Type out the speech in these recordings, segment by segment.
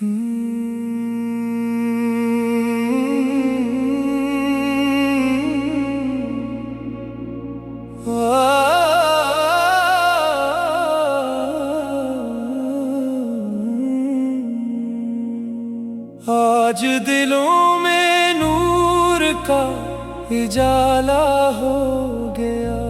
आज दिलों में नूर का उजाला हो गया,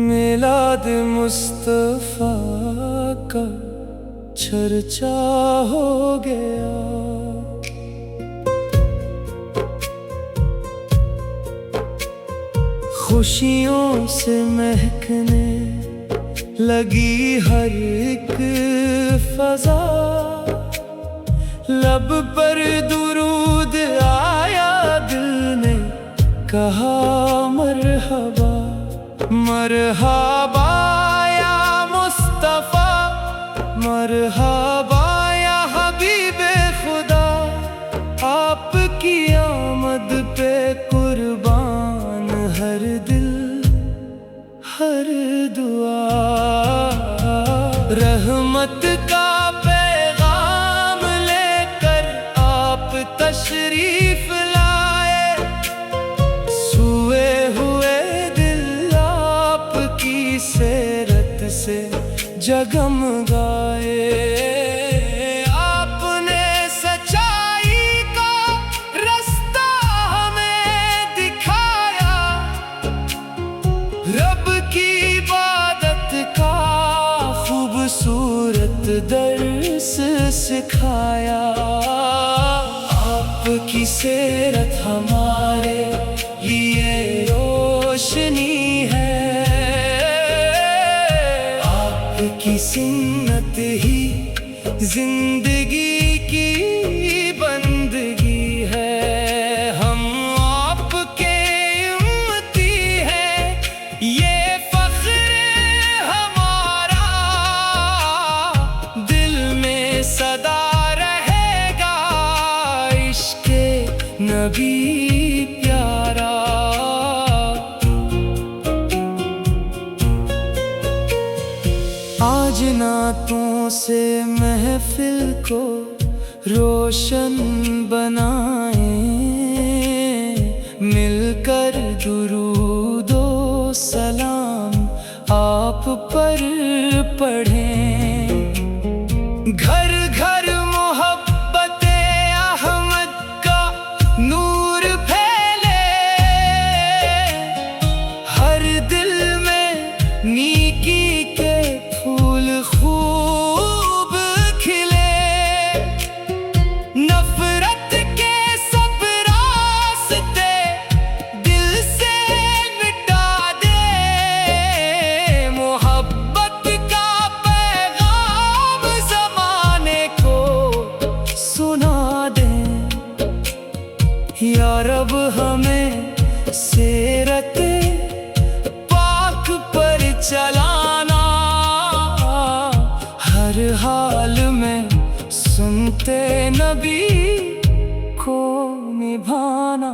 मिलाद मुस्तफा का चर्चा हो गया। खुशियों से महकने लगी हर एक फजा, लब पर दुरूद आया, दिल ने कहा मरहबा मरहबा या मुस्तफा, मरहबा या हबीबे खुदा। आपकी आमद पे कुर्बान हर दिल हर दुआ। रहमत का तशरीफ लाए, सोए हुए दिल आपकी सेरत से जगमगाए। आपने सच्चाई का रास्ता हमें दिखाया, रब की इबादत का खूबसूरत दर्स सिखाया। आपकी सेरत हमारे लिए रोशनी है, आपकी सुन्नत ही जिंदगी की बंदगी है। हम आपके उम्मती हैं, ये फख्र हमारा, दिल में सदा नबी प्यारा। आज नातों से महफिल को रोशन बनाए, मिलकर दुरूदो सलाम आप पर पढ़ें। घर घर नीकी के फूल खूब खिले, नफरत के सब रास्ते दिल से मिटा दे। मोहब्बत का पैगाम ज़माने को सुना दे। या रब हमें सेरत चलाना, हर हाल में सुनते नबी को निभाना।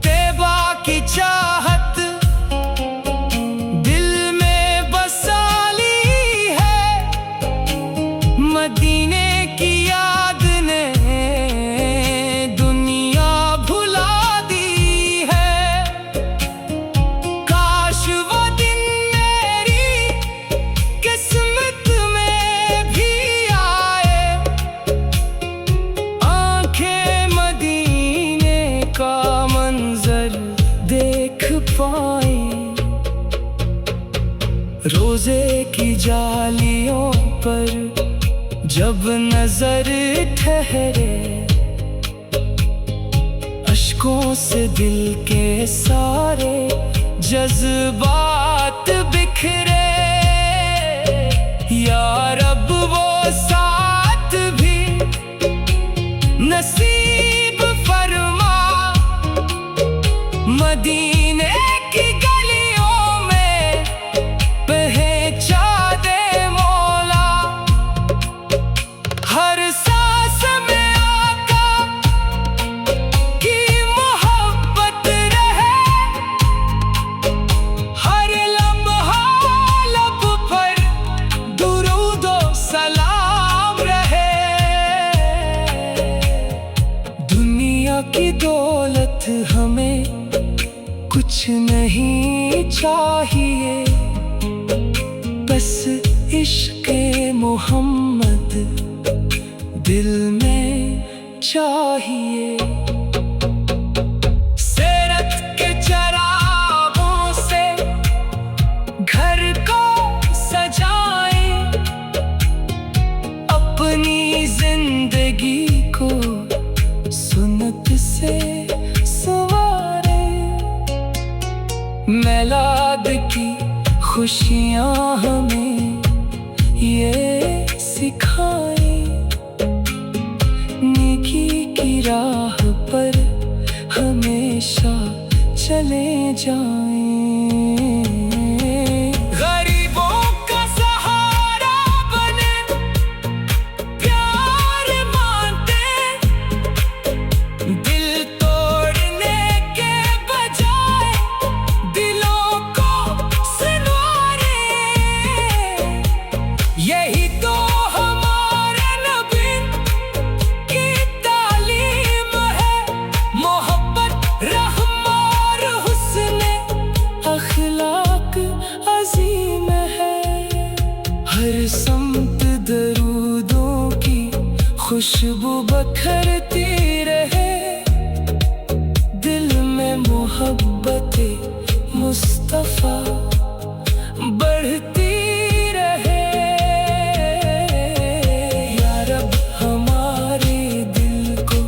तैबा की चाहत दिल में बसा ली है, मदीने की याद ने रोजे की जालियों पर जब नजर ठहरे, अश्कों से दिल के सारे जज्बात बिखरे। या रब वो साथ भी नसीब फरमा, मदीने की गलियों में पहचा दे मौला। हर सांस में आका की मोहब्बत रहे, हर लम्हा लब पर दुरूद हमें कुछ नहीं चाहिए, बस इश्क़ मोहम्मद दिल में चाहिए। सीरत के चरागों से घर को सजाएं, अपनी जिंदगी को सुन्नत से संवारे। मिलाद की खुशियाँ हमें ये सिखाएं, नेकी की राह पर हमेशा चले जाएं। गरीबों का सहारा बने, प्यार मांगते, दिल तोड़ने के बजाय दिलों को सुनवारे। यही तो हमारे नबी की तालीम है, मोहब्बत, रहम और हुस्न अखलाक अजीम है। हर समत दरूदों की खुशबू बखरती रहे, दिल में मोहब्बत मुस्तफा बढ़ती रहे। या रब हमारे दिल को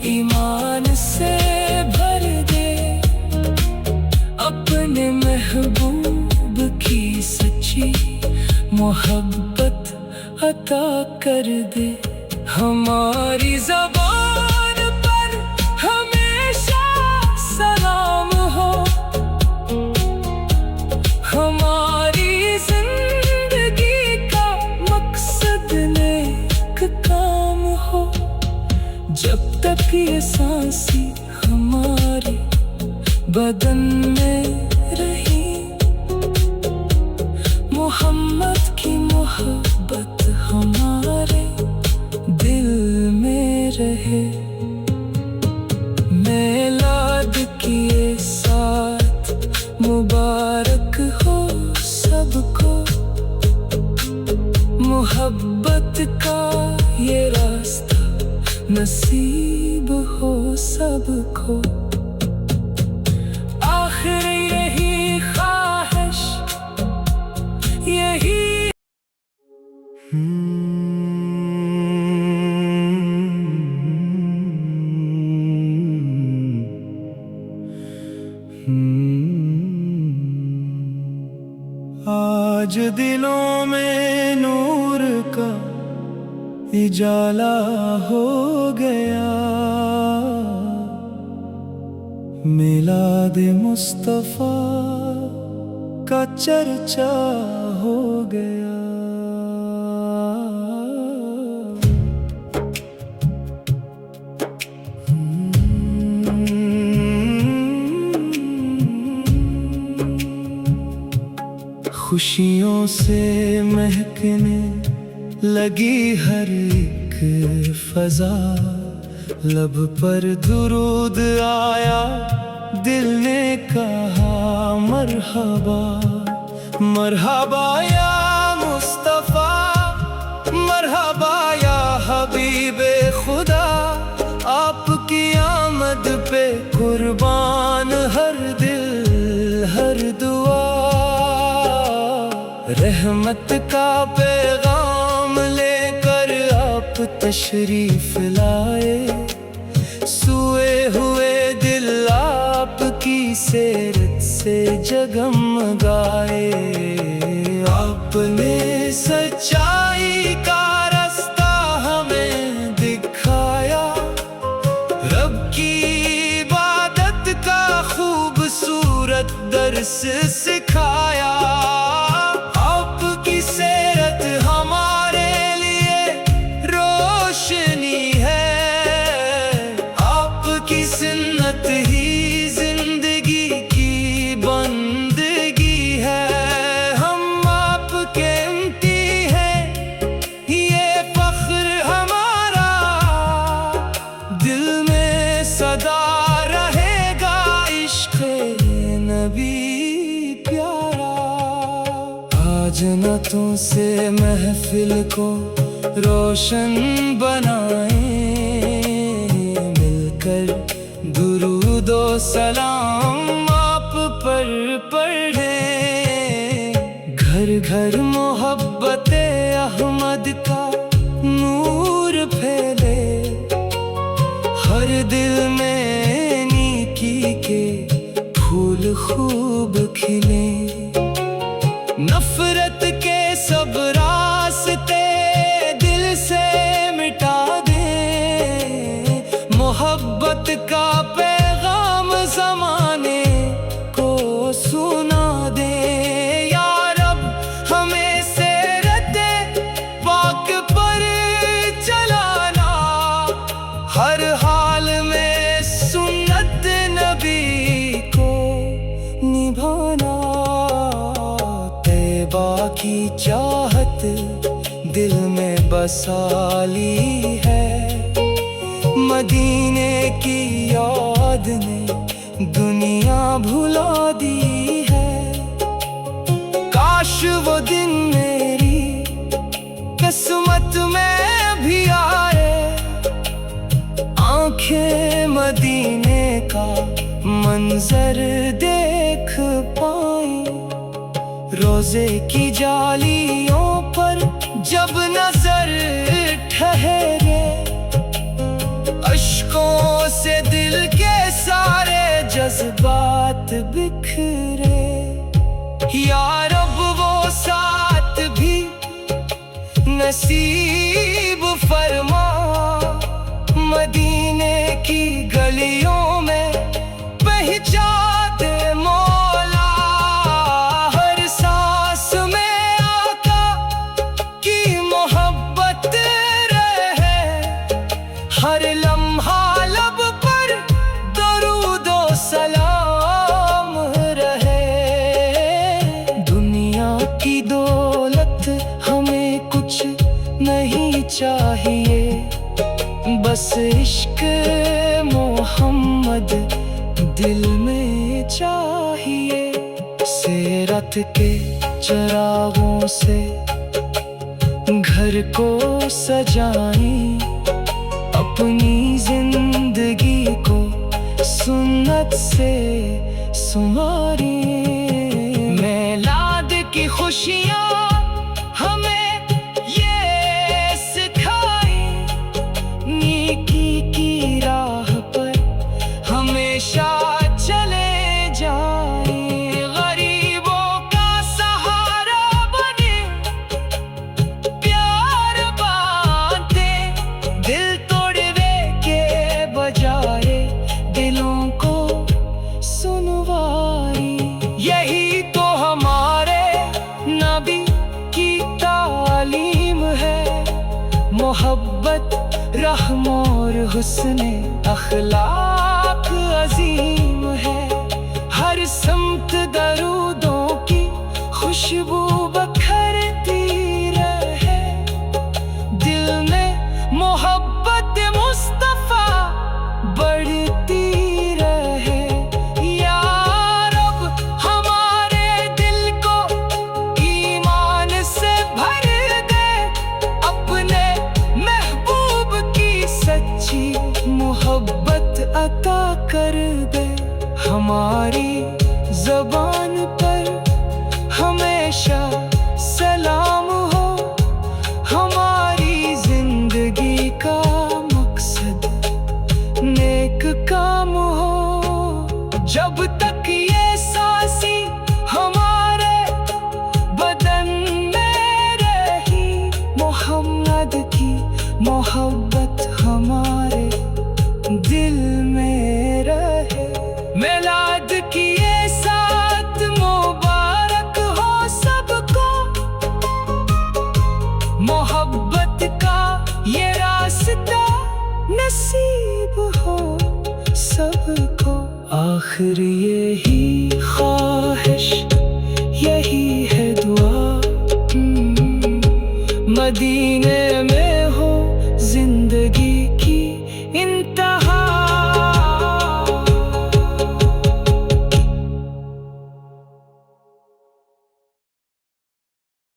ईमान से भर दे, अपने महबूब की सच्ची मोहब्बत अता कर दे। हमारी ज़बान पर हमेशा सलाम हो, हमारी जिंदगी का मकसद नेक काम हो। जब तक ये सांसी हमारी बदन में रही, मोहम्मद की मोहब्बत हमारे दिल में रहे। मिलाद की ये साथ मुबारक हो सबको, मोहब्बत का ये रास्ता नसीब हो सबको। आखिर यही ख्वाहिश, यही आज दिलों में नूर का उजाला हो गया, मिलाद मुस्तफा का चर्चा हो गया। खुशियों से महकने लगी हर एक फजा, लब पर दुरूद आया, दिल ने कहा मरहबा। मरहबा या मुस्तफा, मरहबा या हबीबे खुदा, आपकी आमद पे कुर्बान हर दिल हर दुआ। रहमत का पैगाम लेकर आप तशरीफ लाए, सोए हुए दिल आपकी सेरत से जगमगाए। आपने सच्चाई का रास्ता हमें दिखाया, रब की इबादत का खूबसूरत दर्स सिखाया। आपकी सेरत हमारे लिए रोशनी है, आपकी सुन्नत ही जिंदगी की बंदगी है। हम आपके उम्मती हैं, सल्तनतों से महफिल को रोशन बनाए, मिलकर दुरूदो सलाम आप पर पढ़े। घर घर मोहब्बते अहमद का नूर फैले, हर दिल में नेकी के फूल खूब खिले। नफरत के सब रास्ते दिल से मिटा दे, मोहब्बत का पैगाम ज़माने को सुना दे। या रब हमें सीरत पाक पर चलाना, हर हाल में सुन्नत नबी को निभाना। बाकी चाहत दिल में बसाली है, मदीने की याद ने दुनिया भुला दी है। काश वो दिन मेरी किस्मत में भी आए, आंखें मदीने का मंजर देख पाए। रोजे की जालियों पर जब नजर ठहरे, अश्कों से दिल के सारे जज्बात बिखरे। या रब वो साथ भी नसीब फरमा, मदीने की गलियों में पहुंचा दे मौला। हर सांस में आका की मोहब्बत रहे, हर लम्हा लब पर दरूदो सलाम रहे। दुनिया की दौलत हमें कुछ नहीं चाहिए, बस इश्क मोहम्मद दिल में चाहिए। सीरत के चरागों से घर को सजाएं, अपनी जिंदगी को सुन्नत से संवारें। मिलाद की खुशियाँ हमें ये सिखाएं, नेकी की राह पर हमेशा चले जाएं। गरीबों का सहारा बने, प्यार बांटे, दिल तोड़वे के बजाय दिलों को सुनवाई। यही तो हमारे नबी की तालीम है, मोहब्बत रहम और हुस्ने अखलाक अजीम है। हर समत दरूदों की खुशबू बखरती रहे, दिल में मोहब्बत मुस्तफा बढ़ती रहे। या रब हमारे दिल को ईमान से भर दे, अपने महबूब की सच्ची मोहब्बत अता कर दे। हमारी ज़बान पर हमेशा सलाम हो, हमारी जिंदगी का मकसद नेक काम हो। जब तक ये सांसी हमारे बदन में रही, मोहम्मद की मोहब्बत हमारे दिल में रहे। मिलाद की ये साथ मुबारक हो सबको, मोहब्बत का ये रास्ता नसीब हो सबको। आखिर यही ख्वाहिश यही है दुआ, मदीने में